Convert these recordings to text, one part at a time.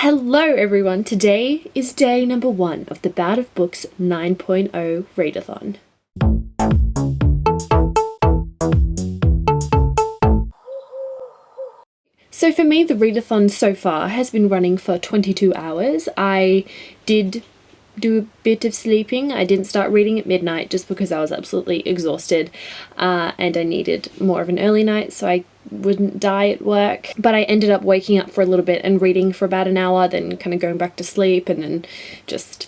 Hello everyone, today is day number 1 of the Bout of Books 9.0 Readathon. So for me, the readathon so far has been running for 22 hours. I did do a bit of sleeping. I didn't start reading at midnight just because I was absolutely exhausted and I needed more of an early night so I wouldn't die at work. But I ended up waking up for a little bit and reading for about an hour, then kind of going back to sleep and then just...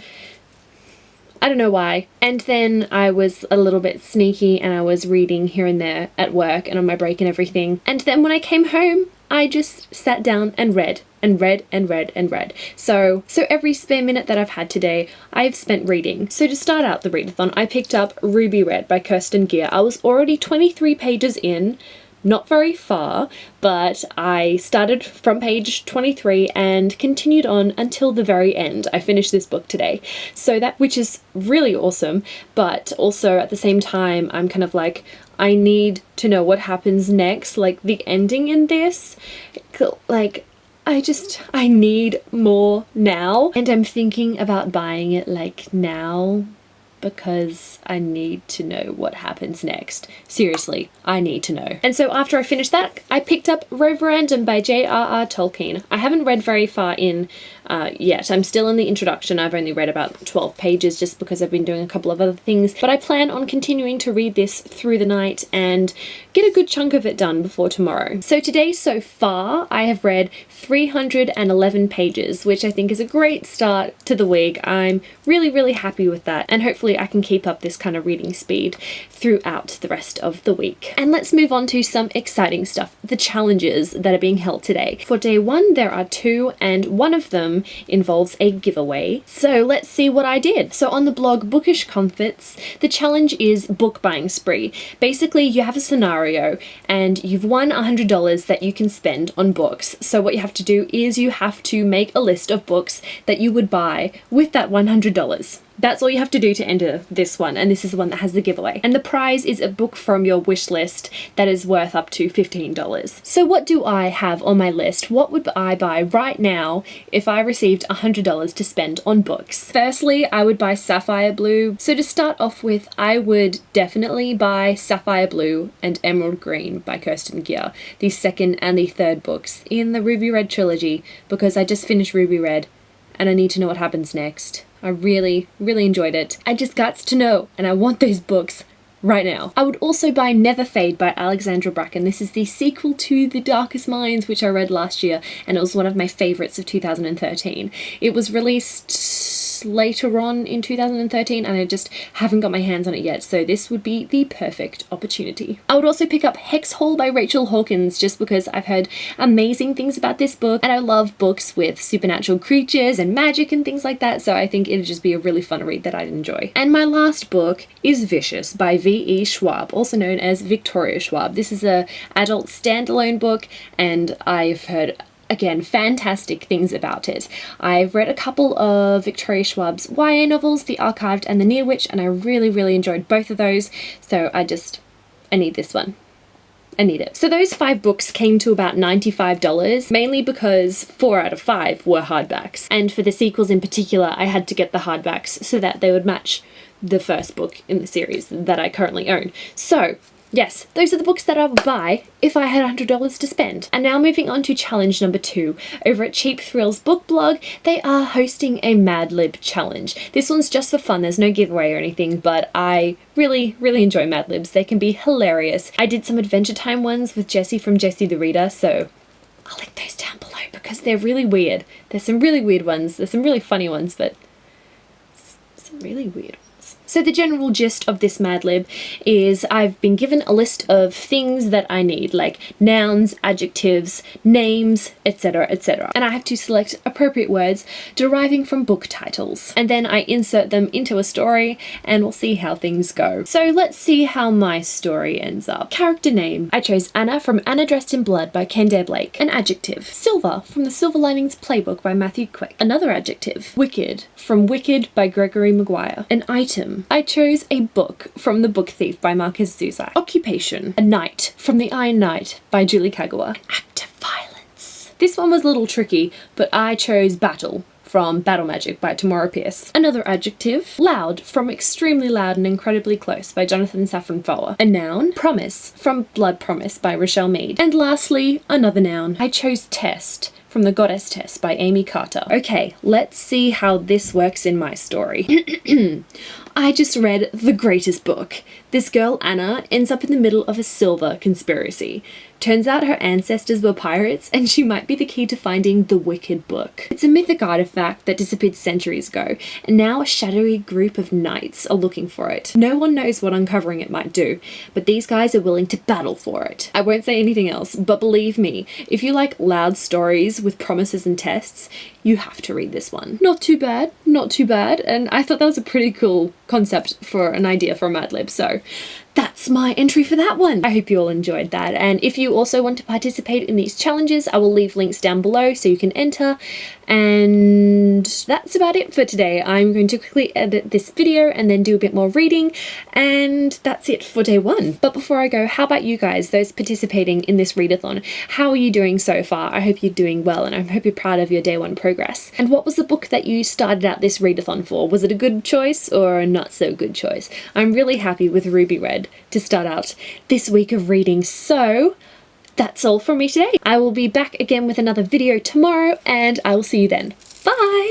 I don't know why. And then I was a little bit sneaky and I was reading here and there at work and on my break and everything. And then when I came home, I just sat down and read and read and read and read. So every spare minute that I've had today, I've spent reading. So to start out the readathon, I picked up Ruby Red by Kirsten Gier. I was already 23 pages in, not very far, but I started from page 23 and continued on until the very end. I finished this book today. So that, which is really awesome, but also at the same time, I'm kind of like, I need to know what happens next, like the ending in this, like, I need more now. And I'm thinking about buying it like now because I need to know what happens next. Seriously, I need to know. And so after I finished that, I picked up Readathon by J.R.R. Tolkien. I haven't read very far in yet. I'm still in the introduction. I've only read about 12 pages just because I've been doing a couple of other things, but I plan on continuing to read this through the night and get a good chunk of it done before tomorrow. So today so far, I have read 311 pages, which I think is a great start to the week. I'm really, really happy with that, and hopefully I can keep up this kind of reading speed throughout the rest of the week. And let's move on to some exciting stuff, the challenges that are being held today. For day 1, there are 2, and one of them involves a giveaway. So let's see what I did. So on the blog Bookish Comforts, the challenge is book buying spree. Basically, you have a scenario and you've won $100 that you can spend on books. So what you have to do is you have to make a list of books that you would buy with that $100. That's all you have to do to enter this one, and this is the one that has the giveaway. And the prize is a book from your wish list that is worth up to $15. So what do I have on my list? What would I buy right now if I received $100 to spend on books? Firstly, I would buy Sapphire Blue. So to start off with, I would definitely buy Sapphire Blue and Emerald Green by Kirsten Gier, the second and the third books in the Ruby Red trilogy, because I just finished Ruby Red and I need to know what happens next. I really, really enjoyed it. I just got to know, and I want those books right now. I would also buy Never Fade by Alexandra Bracken. This is the sequel to The Darkest Minds, which I read last year, and it was one of my favourites of 2013. It was released later on in 2013, and I just haven't got my hands on it yet, so this would be the perfect opportunity. I would also pick up Hex Hall by Rachel Hawkins, just because I've heard amazing things about this book, and I love books with supernatural creatures and magic and things like that, so I think it'd just be a really fun read that I'd enjoy. And my last book is Vicious by V.E. Schwab, also known as Victoria Schwab. This is a adult standalone book, and I've heard, again, fantastic things about it. I've read a couple of Victoria Schwab's YA novels, The Archived and The Near Witch, and I really, really enjoyed both of those, so I need this one. I need it. So those 5 books came to about $95, mainly because 4 out of 5 were hardbacks. And for the sequels in particular, I had to get the hardbacks so that they would match the first book in the series that I currently own. So yes, those are the books that I would buy if I had $100 to spend. And now moving on to challenge number 2. Over at Cheap Thrills book blog, they are hosting a Madlib challenge. This one's just for fun, there's no giveaway or anything, but I really, really enjoy Madlibs. They can be hilarious. I did some Adventure Time ones with Jessie from Jessie the Reader, so I'll link those down below because they're really weird. There's some really weird ones, there's some really funny ones, but some really weird ones. So the general gist of this Madlib is I've been given a list of things that I need, like nouns, adjectives, names, etc., etc. And I have to select appropriate words deriving from book titles. And then I insert them into a story and we'll see how things go. So let's see how my story ends up. Character name. I chose Anna from Anna Dressed in Blood by Kendare Blake. An adjective. Silver from the Silver Linings Playbook by Matthew Quick. Another adjective. Wicked from Wicked by Gregory Maguire. An item. I chose a book from The Book Thief by Marcus Zuzak. Occupation. A knight from The Iron Knight by Julie Kagawa. An act of violence. This one was a little tricky, but I chose Battle from Battle Magic by Tamora Pierce. Another adjective, loud, from Extremely Loud and Incredibly Close by Jonathan Safran Foer. A noun, promise, from Blood Promise by Rochelle Mead. And lastly, another noun. I chose test from The Goddess Test by Amy Carter. Okay, let's see how this works in my story. I just read the greatest book. This girl, Anna, ends up in the middle of a silver conspiracy. Turns out her ancestors were pirates, and she might be the key to finding the wicked book. It's a mythic artifact that disappeared centuries ago, and now a shadowy group of knights are looking for it. No one knows what uncovering it might do, but these guys are willing to battle for it. I won't say anything else, but believe me, if you like loud stories with promises and tests, you have to read this one. Not too bad, not too bad, and I thought that was a pretty cool concept for an idea for Madlib, so that's my entry for that one. I hope you all enjoyed that, and if you also want to participate in these challenges, I will leave links down below so you can enter, and that's about it for today. I'm going to quickly edit this video and then do a bit more reading, and that's it for day one. But before I go, how about you guys, those participating in this readathon? How are you doing so far? I hope you're doing well, and I hope you're proud of your day one progress. And what was the book that you started out this readathon for? Was it a good choice or a not so good choice? I'm really happy with Ruby Red to start out this week of reading, so that's all from me today. I will be back again with another video tomorrow, and I will see you then.